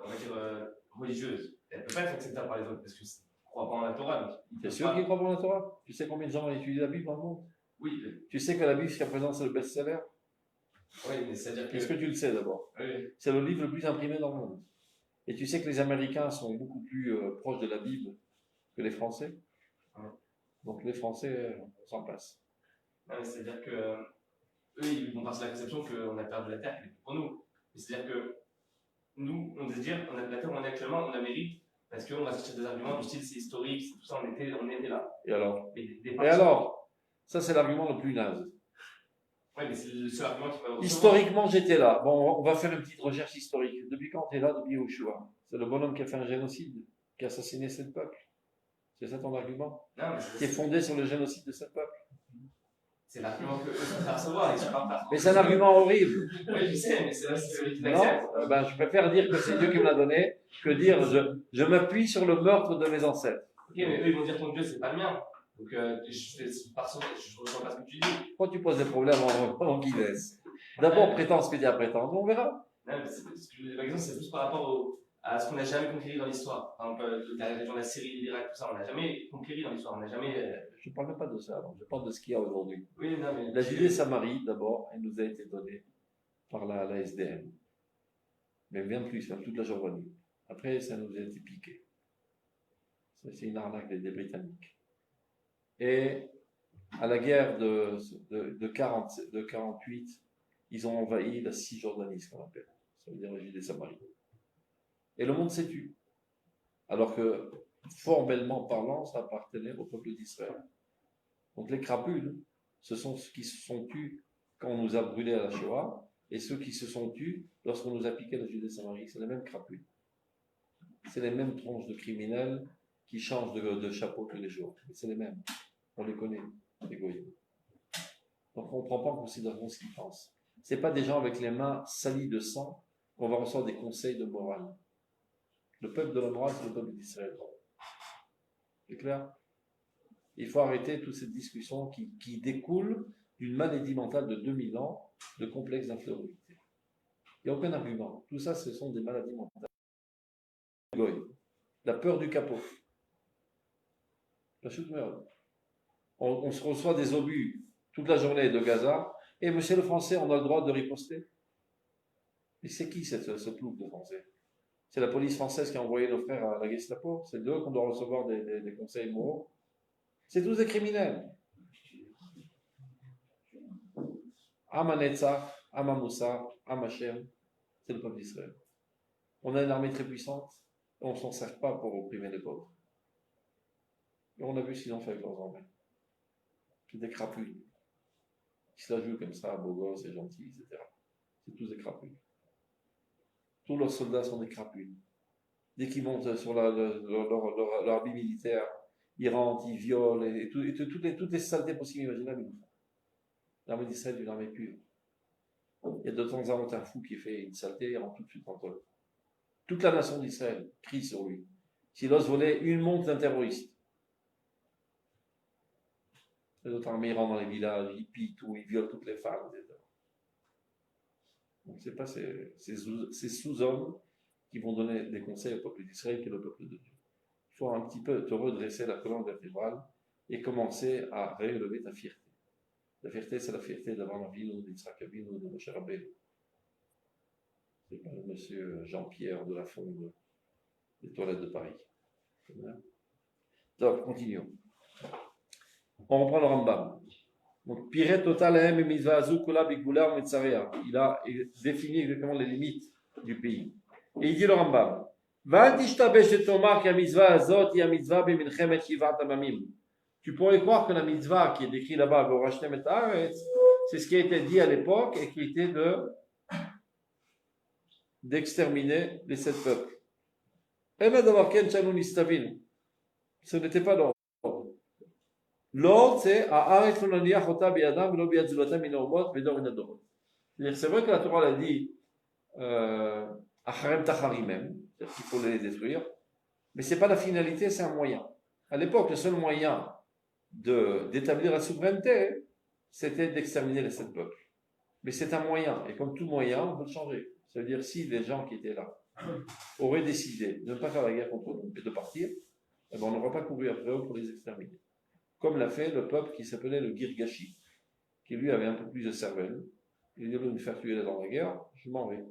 on va dire, religieuse, elle ne peut pas être acceptable par les autres, parce qu'ils ne croient pas en la Torah. Donc ils T'es peuvent sûr pas- qu'ils croient en la Torah? Tu sais combien de gens ont étudié la Bible dans le monde? Oui, Tu sais que la Bible, jusqu'à présent, c'est le best-seller? oui, mais c'est-à-dire que. Est-ce que tu le sais d'abord? Oui, C'est le livre le plus imprimé dans le monde. Et tu sais que les Américains sont beaucoup plus proches de la Bible que les Français? Ouais. Donc les Français, on s'en passe. non, mais c'est-à-dire que. Eux, ils vont partir de la conception qu'on a perdu la terre, qu'elle est plus pour nous. Mais c'est-à-dire que nous, on veut dire, la terre où on est actuellement, on la mérite, parce qu'on va chercher des arguments du style c'est historique, c'est tout ça, on était là. Et alors? Mais des Et parties- alors? Ça, c'est l'argument le plus naze. Ouais, mais c'est le seul argument qui peut. Historiquement, j'étais là. Bon, on va faire une petite recherche historique. Depuis quand tu es là? Depuis Yoshua. C'est le bonhomme qui a fait un génocide, qui a assassiné 7 peuples. C'est ça ton argument? Non, mais Qui est fondé sur le génocide de 7 peuples. c'est l'argument que eux sont à recevoir, ils sont pas prêts. Mais c'est un argument horrible. Oui, je sais, mais c'est celui qui Non, l'accepte. ben, je préfère dire que c'est Dieu qui me l'a donné que dire je m'appuie sur le meurtre de mes ancêtres. Ok, mais eux, ils vont dire ton Dieu, c'est pas le mien. Donc, je reçois pas ce que tu dis. Quand tu poses des problèmes en guidesse, d'abord prétends ce que tu as à prétendre, on verra. Non, mais ma question, c'est plus par rapport à ce qu'on n'a jamais conquéri dans l'histoire. Par exemple, la région de la Syrie, l'Irak, tout ça, on n'a jamais conquéri dans l'histoire. On n'a jamais. Je ne parle même pas de ça, donc je parle de ce qu'il y a aujourd'hui. Oui, non, mais. La Judée-Samarie, d'abord, elle nous a été donnée par la SDM. Mais bien plus, même toute la Jordanie. Après, ça nous a été piqué. Ça, c'est une arnaque des Britanniques. Et à la guerre de 48, ils ont envahi la Cisjordanie, ce qu'on appelle. Ça veut dire la Judée-Samarie. Et le monde s'est tu. Alors que, formellement parlant, ça appartenait au peuple d'Israël. Donc les crapules, ce sont ceux qui se sont tus quand on nous a brûlés à la Shoah, et ceux qui se sont tus lorsqu'on nous a piqué la Judée-Samarie. C'est les mêmes crapules. C'est les mêmes tronches de criminels qui changent de chapeau tous les jours. C'est les mêmes. On les connaît, les goyim. Donc on ne prend pas en considération ce qu'ils pensent. Ce n'est pas des gens avec les mains salies de sang qu'on va recevoir des conseils de morale. Le peuple de la morale, c'est le peuple d'Israël. C'est clair? Il faut arrêter toute cette discussion qui découle d'une maladie mentale de 2000 ans de complexe d'infériorité. Il n'y a aucun argument. Tout ça, ce sont des maladies mentales. La peur du capot. La chute meurt. On se reçoit des obus toute la journée de Gaza, et monsieur le Français, on a le droit de riposter. Mais c'est qui ce plouc de Français? C'est la police française qui a envoyé nos frères à la Gestapo? C'est d'eux qu'on doit recevoir des conseils moraux? C'est tous des criminels. Amanetza, Amamoussa, Amachem, c'est le peuple d'Israël. On a une armée très puissante, et on ne s'en sert pas pour opprimer les pauvres. Et on a vu ce qu'ils ont fait avec leurs armées. C'est des crapules. Ils se la jouent comme ça, beaux gosses et gentils, etc. C'est tous des crapules. Tous leurs soldats sont des crapules. Dès qu'ils montent sur leur habit militaire, ils rentrent, ils violent, et toutes les saletés possibles et imaginables, ils nous font. L'armée d'Israël est une armée pure. Il y a de temps en temps un fou qui fait une saleté, il rentre tout de suite entre eux. Toute la nation d'Israël crie sur lui. S'il ose voler une montre d'un terroriste. Les autres armées rentrent dans les villages, ils pillent tout, ils violent toutes les femmes, etc. Donc c'est pas ces sous-hommes qui vont donner des conseils au peuple d'Israël qui est le peuple de Dieu. Il faut un petit peu te redresser la colonne vertébrale et commencer à réélever ta fierté. La fierté, c'est la fierté d'avoir Avinu, d'Yitzhak Avinu, de Moshe Rabbeinu. C'est pas le monsieur Jean-Pierre de la Fonde des toilettes de Paris. Donc, continuons. On reprend le Rambam. Donc, Piret total ahem et mitzvah azou kula bigula metzarea. Il a défini exactement les limites du pays. Et il dit le Rambam. Va tishtabesh et tomar que mitzvah azot ya mitzvah b'minchemet shivat amamim. Tu pourrais croire que la mitzvah qui est décrite là-bas, c'est ce qui a été dit à l'époque et qui était d'exterminer les 7 peuples. Ce n'était pas l'ordre. L'ordre, c'est c'est vrai que la Torah l'a dit Acharem Tacharimem, c'est-à-dire qu'il faut les détruire, mais ce n'est pas la finalité, c'est un moyen. À l'époque, le seul moyen d'établir la souveraineté, c'était d'exterminer les 7 peuples. Mais c'est un moyen, et comme tout moyen, on peut le changer. Ça veut dire, si les gens qui étaient là auraient décidé de ne pas faire la guerre contre nous et de partir, eh ben, on n'aurait pas couru après eux pour les exterminer. Comme l'a fait le peuple qui s'appelait le Girgashi, qui lui avait un peu plus de cervelle. Il dit, au lieu de me faire tuer dans la guerre, je m'en vais.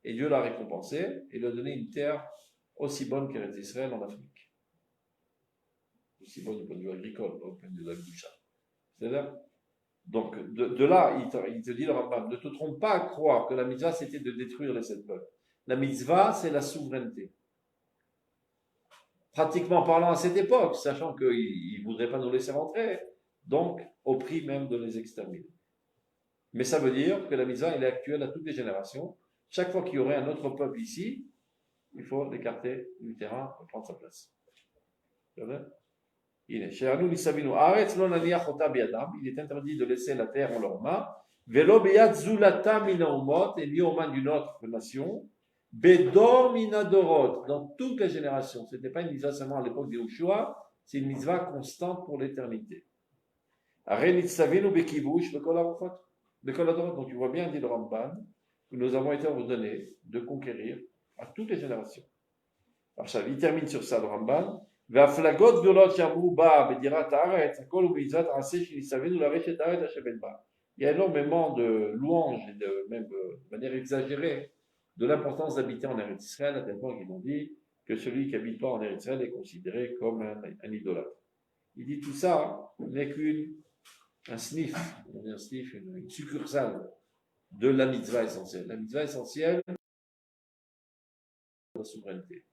Et Dieu l'a récompensé et lui a donné une terre aussi bonne qu'Eretz Israël en Afrique. Aussi bonne du point de vue agricole, au point de vue de la boucha. C'est-à-dire, donc, de là, il te dit le Rambam, ne te trompe pas à croire que la mitzvah c'était de détruire les 7 peuples. La mitzvah, c'est la souveraineté. Pratiquement parlant à cette époque, sachant qu'ils ne voudraient pas nous laisser rentrer, donc au prix même de les exterminer. Mais ça veut dire que la mitzvah, elle est actuelle à toutes les générations. Chaque fois qu'il y aurait un autre peuple ici, il faut l'écarter du terrain et prendre sa place. Il est interdit de laisser la terre en leurs mains. Et ni aux mains d'une autre nation. Dans toutes les générations. Ce n'était pas une mitzvah seulement à l'époque des Ushua, c'est une mitzvah constante pour l'éternité. Donc tu vois bien, dit le Ramban, que nous avons été ordonnés de conquérir à toutes les générations. Alors ça, il termine sur ça, le Ramban. Il y a énormément de louanges et même de manière exagérée de l'importance d'habiter en Eretz Israël, à tel point qu'ils ont dit que celui qui habite pas en Eretz Israël est considéré comme un idolâtre. Il dit tout ça n'est qu'un sniff, une succursale de la mitzvah essentielle. La mitzvah essentielle, la souveraineté.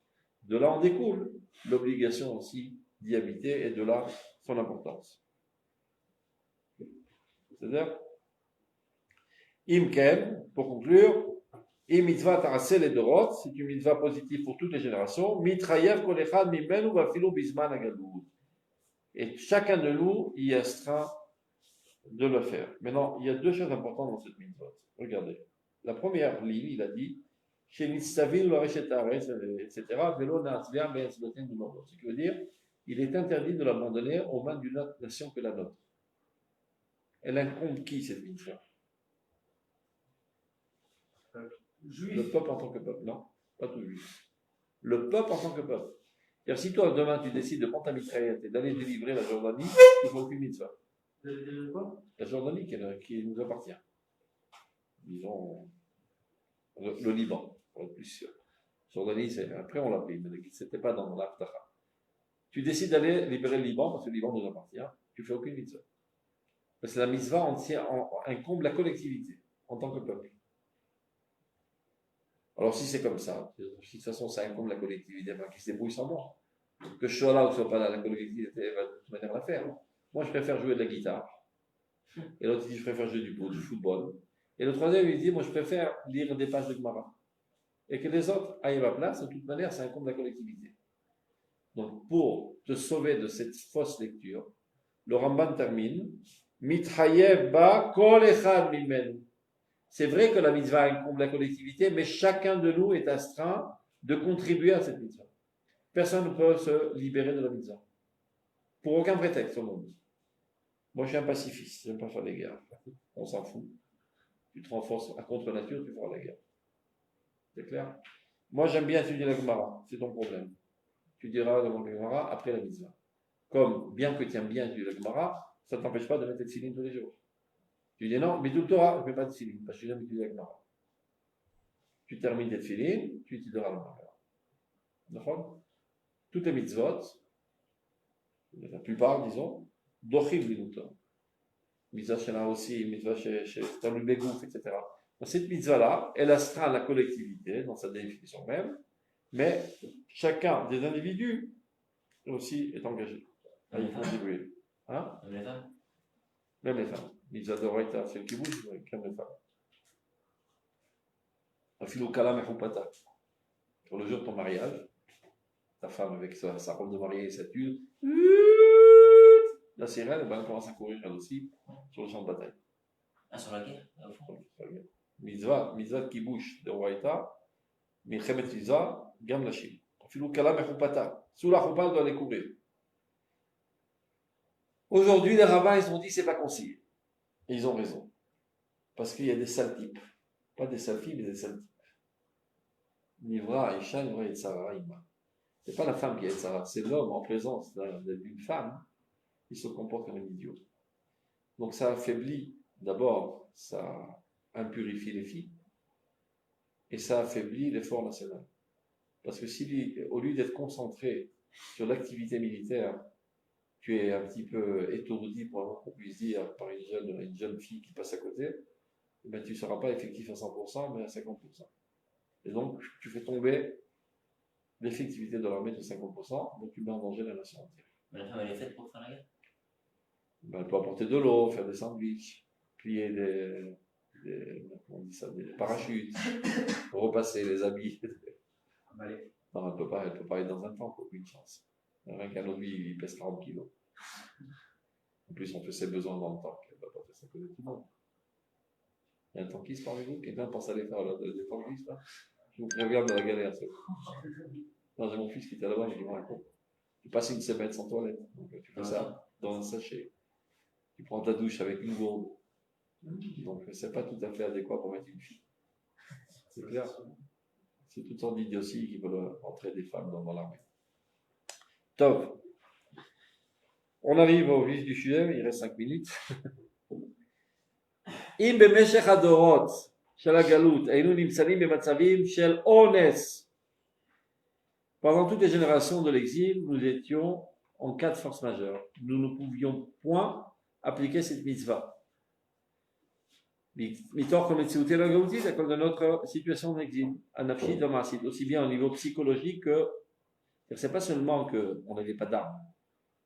De là en découle l'obligation aussi d'y habiter et de là son importance. C'est-à-dire, Imken, pour conclure, mitzvah tarasel et dorot, c'est une mitzvah positive pour toutes les générations. Mitrayev kol echad mimenu vafilo bisman hagalut. Et chacun de nous y astreint de le faire. Maintenant, il y a 2 choses importantes dans cette mitzvah. Regardez. La première ligne, il a dit etc. Ce qui veut dire, il est interdit de l'abandonner aux mains d'une autre nation que la nôtre. Elle incombe qui cette mitzvah? Le peuple en tant que peuple, non, pas tout juif. Le peuple en tant que peuple. C'est-à-dire, si toi, demain, tu décides de prendre ta mitraillette et d'aller délivrer la Jordanie, il ne faut aucune mitzvah. La Jordanie qui nous appartient. Disons, le Liban, pour être plus sûr. Jordanie, après on l'a pris, mais ce n'était pas dans l'Aftaha. Tu décides d'aller libérer le Liban, parce que le Liban nous appartient, tu ne fais aucune mitzvah. Parce que la mitzvah incombe la collectivité, en tant que peuple. Alors si c'est comme ça, si de toute façon ça incombe la collectivité, ben, qui se débrouille sans moi. Que je sois là ou que je ne sois pas là, la collectivité va de toute manière la faire. Moi je préfère jouer de la guitare. Et l'autre dit je préfère jouer du football. Et le troisième il dit moi je préfère lire des pages de Gemara. Et que les autres aillent à ma place, de toute manière ça incombe la collectivité. Donc pour te sauver de cette fausse lecture, le Ramban termine Mitchayev ba kol echad mimenu. C'est vrai que la mitzvah incombe la collectivité, mais chacun de nous est astreint de contribuer à cette mitzvah. Personne ne peut se libérer de la mitzvah. Pour aucun prétexte au monde. Moi, je suis un pacifiste, je n'aime pas faire des guerres. On s'en fout. Tu te renforces à contre-nature, tu feras la guerre. C'est clair? Moi, j'aime bien étudier la Gemara, c'est ton problème. Tu diras devant la Gemara après la mitzvah. Comme, bien que tu aimes bien étudier la Gemara, ça ne t'empêche pas de mettre tes tefilines tous les jours. Tu dis non, mais tout le Torah, je ne fais pas de tefilines, parce que j'aime étudier la Gemara. Tu termines tes tefilines, tu étudieras la Gemara. D'accord? Toutes les mitzvot, la plupart, disons, dochim limuta. Mitzvah shena aussi, mitzvah chez Talmud Begouf, etc. Donc cette mitzvah-là, elle astreint la collectivité dans sa définition même, mais chacun des individus aussi est engagé à y contribuer. Hein? Même les femmes. Mitzvah d'Oraita, celle qui bouge, comme les femmes. Afilou kalam echupata. Pour le jour de ton mariage, ta femme avec sa robe de mariée et sa tulle, la sirène, elle commence à courir elle aussi sur le champ de bataille. Ah, sur la guerre? Mitzvah qui bouge d'Oraita, Milchemet Liza, Gam Lashim. Afilou kalam echupata. Sous la choupa, elle doit aller courir. Aujourd'hui, les rabbins, ils ont dit c'est pas concilié. Et ils ont raison. Parce qu'il y a des sales types. Pas des sales filles, mais des sales types. Nivra, Isha, Nivra, Yetzara, Ima. C'est pas la femme qui est Yetzara, c'est l'homme en présence d'une femme qui se comporte comme un idiot. Donc ça affaiblit, d'abord, ça impurifie les filles, et ça affaiblit l'effort national. Parce que si, au lieu d'être concentré sur l'activité militaire, tu es un petit peu étourdi, pour avoir qu'on puisse dire, par une jeune fille qui passe à côté, eh bien, tu ne seras pas effectif à 100%, mais à 50%. Et donc, tu fais tomber l'effectivité de l'armée de 50%, donc tu mets en danger la nation entière. Mais la femme, elle est faite pour faire la guerre. Ben, elle peut apporter de l'eau, faire des sandwichs, plier comment on dit ça, des parachutes, repasser les habits. Non, elle peut pas être dans un tank, aucune chance. Rien qu'un homme, il pèse 40 kilos. En plus, on fait ses besoins dans le tank, elle ne va pas faire ça que tout le monde. Il y a un tankiste parmi vous? Quelqu'un pense à aller faire des tankistes là? Je vous préviens de la galère. Non, j'ai mon fils qui était là-bas, j'ai dit, moi, tu passes une semaine sans toilette. Donc, tu fais ça dans un sachet. Tu prends ta douche avec une gourde. Donc, c'est pas tout à fait adéquat pour mettre une fille. C'est clair. C'est tout sorte d'idioties qui veulent entrer des femmes dans l'armée. Top. On arrive au vif du sujet, il reste 5 minutes. אם במשך הדורות של הגלות היינו נמצאים במצבים של אונס, pendant toutes les générations de l'exil, nous étions en cas de force majeure. Nous ne pouvions point appliquer cette mitzvah. מתוך המציאותי לגלותית, à cause de notre situation d'exil, הנפשית והמעשית, aussi bien au niveau psychologique que, c'est pas seulement qu'on n'avait pas d'armes,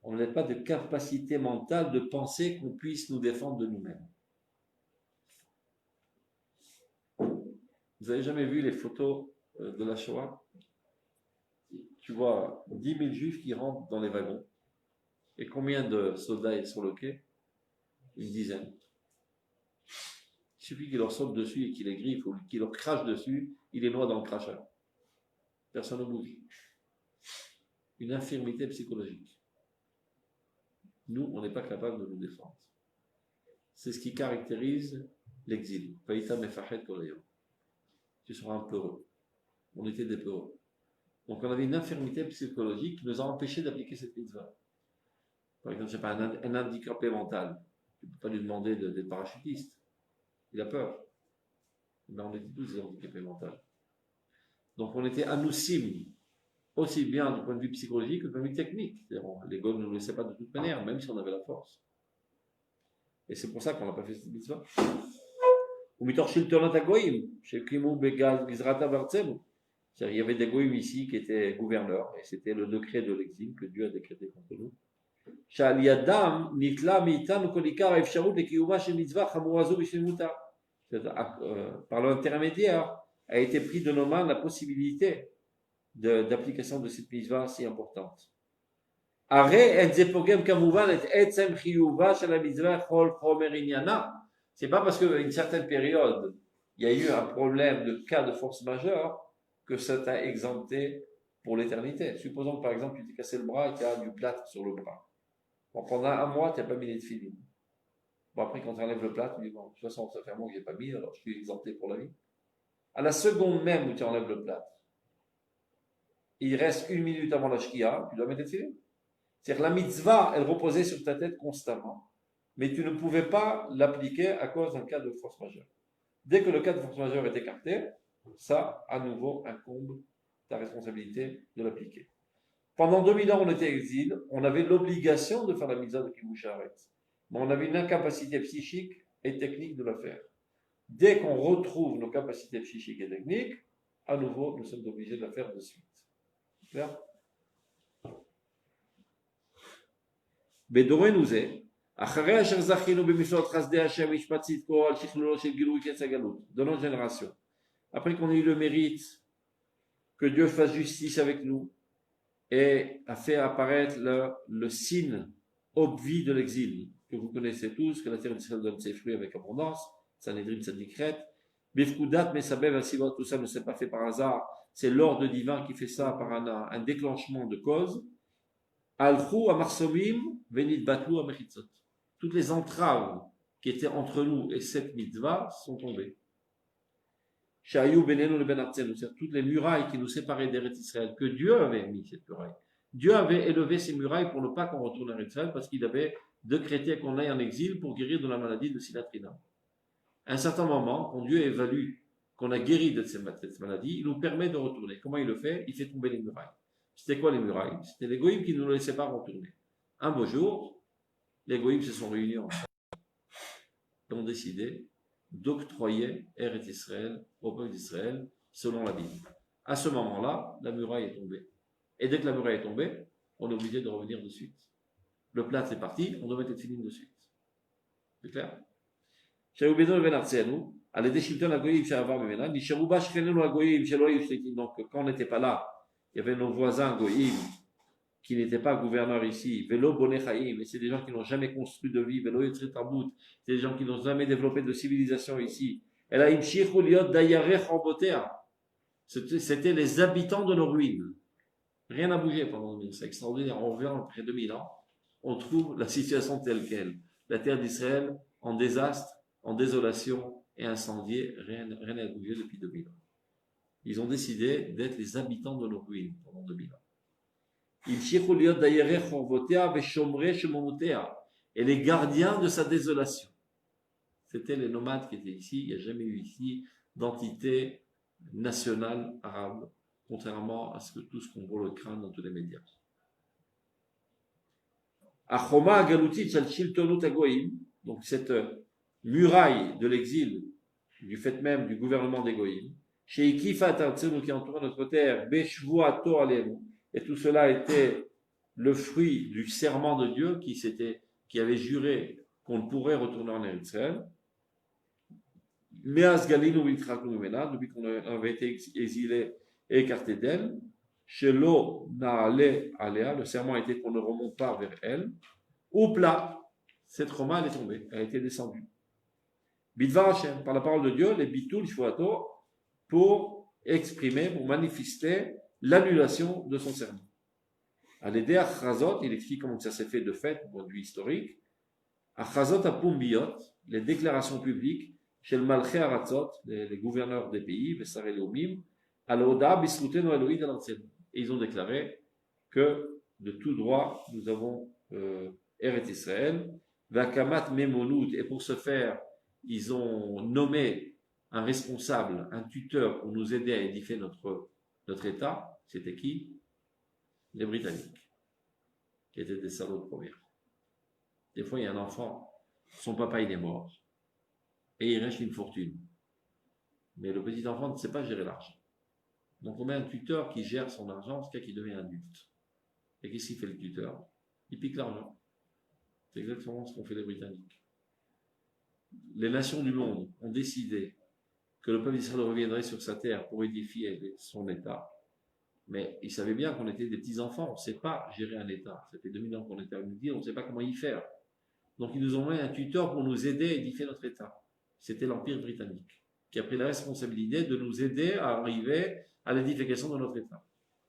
on n'avait pas de capacité mentale de penser qu'on puisse nous défendre de nous-mêmes. Vous n'avez jamais vu les photos de la Shoah? Tu vois 10 000 juifs qui rentrent dans les wagons. Et combien de soldats est sur le quai? Une dizaine. Il suffit qu'il leur saute dessus et qu'il les griffe ou qu'il leur crache dessus, il les noie dans le crachat. Personne ne bouge. Une infirmité psychologique. Nous, on n'est pas capable de nous défendre. C'est ce qui caractérise l'exil. Tu seras un peureux. On était des peureux. Donc on avait une infirmité psychologique qui nous a empêchés d'appliquer cette mitzvah. Par exemple, je sais pas, un handicapé mental. Tu ne peux pas lui demander d'être parachutiste. Il a peur. Mais on était tous des handicapés mentaux. Donc on était anoussim, aussi bien du point de vue psychologique que du point de vue technique. L'ego ne nous laissait pas de toute manière, même si on avait la force. Et c'est pour ça qu'on n'a pas fait cette mitzvah. Il y avait des goïms ici qui étaient gouverneurs, et c'était le décret de l'exil que Dieu a décrété contre nous. Par l'intermédiaire a été pris de nos mains la possibilité d'application de cette mitzvah si importante. C'est pas parce qu'à une certaine période, il y a eu un problème de cas de force majeure que ça t'a exempté pour l'éternité. Supposons que par exemple, tu t'es cassé le bras et tu as du plâtre sur le bras. Bon, pendant un mois, tu n'as pas mis les tefilines. Bon, après, quand tu enlèves le plâtre, tu dis, bon, de toute façon, ça fait un mois que je n'ai pas mis, alors je suis exempté pour la vie. À la seconde même où tu enlèves le plâtre, il reste 1 minute avant la shkia, tu dois mettre les tefilines. C'est-à-dire la mitzvah, elle reposait sur ta tête constamment, mais tu ne pouvais pas l'appliquer à cause d'un cas de force majeure. Dès que le cas de force majeure est écarté, ça, à nouveau, incombe ta responsabilité de l'appliquer. Pendant 2000 ans, on était exil, on avait l'obligation de faire la mitzvah de Kibbutz Haaretz, mais on avait une incapacité psychique et technique de la faire. Dès qu'on retrouve nos capacités psychiques et techniques, à nouveau, nous sommes obligés de la faire de suite. Clair? בדורנו זה, אחרי אשר זכינו במשלות חסדי השם משפט צדקו על שכלולו של גילוי קץ הגלות, de notre génération, après qu'on ait eu le mérite que Dieu fasse justice avec nous et a fait apparaître le signe obvi de l'exil, que vous connaissez tous, que la terre d'Israël donne ses fruits avec abondance, Sanhedrin Tzadikret, Bifkudat Mesabev Asivot, tout ça ne s'est pas fait par hasard, c'est l'ordre divin qui fait ça par un déclenchement de cause. Alchou Amarsomim Venit Batlou Amechitzot. Toutes les entraves qui étaient entre nous et cette mitzvah sont tombés. Sha'ayu benenu le ben artzenu, c'est-à-dire toutes les murailles qui nous séparaient d'Eretz Israël, que Dieu avait mis cette muraille. Dieu avait élevé ces murailles pour ne pas qu'on retourne à Eretz Israël parce qu'il avait décrété qu'on aille en exil pour guérir de la maladie de Silatrina. À un certain moment, quand Dieu évalue qu'on a guéri de cette maladie, il nous permet de retourner. Comment il le fait? Il fait tomber les murailles. C'était quoi les murailles? C'était les goïms qui ne nous laissaient pas retourner. Un beau jour, les goïms se sont réunis ensemble et ont décidé d'octroyer Eretz Israël au peuple d'Israël selon la Bible. À ce moment-là, la muraille est tombée. Et dès que la muraille est tombée, on est obligé de revenir de suite. Le plat est parti, on doit mettre le film de suite. C'est clair? Donc, quand on n'était pas là, il y avait nos voisins goïm qui n'étaient pas gouverneurs ici, Velo Bonechaim, et c'est des gens qui n'ont jamais construit de vie, Velo Yetzret Tarbout, c'est des gens qui n'ont jamais développé de civilisation ici. C'était les habitants de nos ruines. Rien n'a bougé pendant 2000 ans. C'est extraordinaire. On revient après 2000 ans, on trouve la situation telle qu'elle. La terre d'Israël en désastre, en désolation et incendiée. Rien n'a bougé depuis 2000 ans. Ils ont décidé d'être les habitants de nos ruines pendant 2000 ans. Et les gardiens de sa désolation. C'était les nomades qui étaient ici. Il n'y a jamais eu ici d'entité nationale arabe, contrairement à tout ce qu'on voit le crâne dans tous les médias. Donc cette muraille de l'exil, du fait même du gouvernement des Goïm, qui entoure notre terre, et tout cela était le fruit du serment de Dieu qui avait juré qu'on pourrait retourner en Israël. Depuis qu'on avait été exilé et écarté d'elle, le serment était qu'on ne remonte pas vers elle. Au plat, cette Roma elle est tombée, elle a été descendue. Bidvar Hashem, par la parole de Dieu, les bitul shvuato, pour exprimer, pour manifester l'annulation de son serment. À l'aider à Chazot, il explique comment ça s'est fait de fait, point de vue historique. À Chazot à Pumbiyot, les déclarations publiques, chez le Malché Aratzot, les gouverneurs des pays, Vessar et Léomim, à l'Oda, Bisrouteno Elohid al-Artsen. Et ils ont déclaré que de tout droit, nous avons Eretz Israël, Vakamat Memonoud, et pour ce faire, ils ont nommé un responsable, un tuteur pour nous aider à édifier notre État. C'était qui? Les Britanniques, qui étaient des salauds de première. Des fois, il y a un enfant, son papa il est mort, et il reste une fortune. Mais le petit enfant ne sait pas gérer l'argent. Donc on met un tuteur qui gère son argent jusqu'à qu'il devient adulte. Et qu'est-ce qu'il fait le tuteur? Il pique l'argent. C'est exactement ce qu'ont fait les Britanniques. Les nations du monde ont décidé que le peuple d'Israël reviendrait sur sa terre pour édifier son État. Mais ils savaient bien qu'on était des petits-enfants, on ne sait pas gérer un État. Ça fait 2000 ans qu'on était à nous dire, on ne sait pas comment y faire. Donc ils nous ont mis un tuteur pour nous aider à édifier notre État. C'était l'Empire britannique, qui a pris la responsabilité de nous aider à arriver à l'édification de notre État.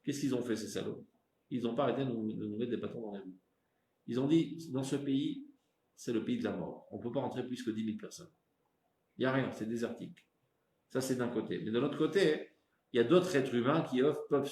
Qu'est-ce qu'ils ont fait, ces salauds? Ils n'ont pas arrêté de nous mettre des bâtons dans les roues. Ils ont dit, dans ce pays, c'est le pays de la mort. On ne peut pas rentrer plus que 10 000 personnes. Il n'y a rien, c'est désertique. Ça, c'est d'un côté. Mais de l'autre côté, il y a d'autres êtres humains qui peuvent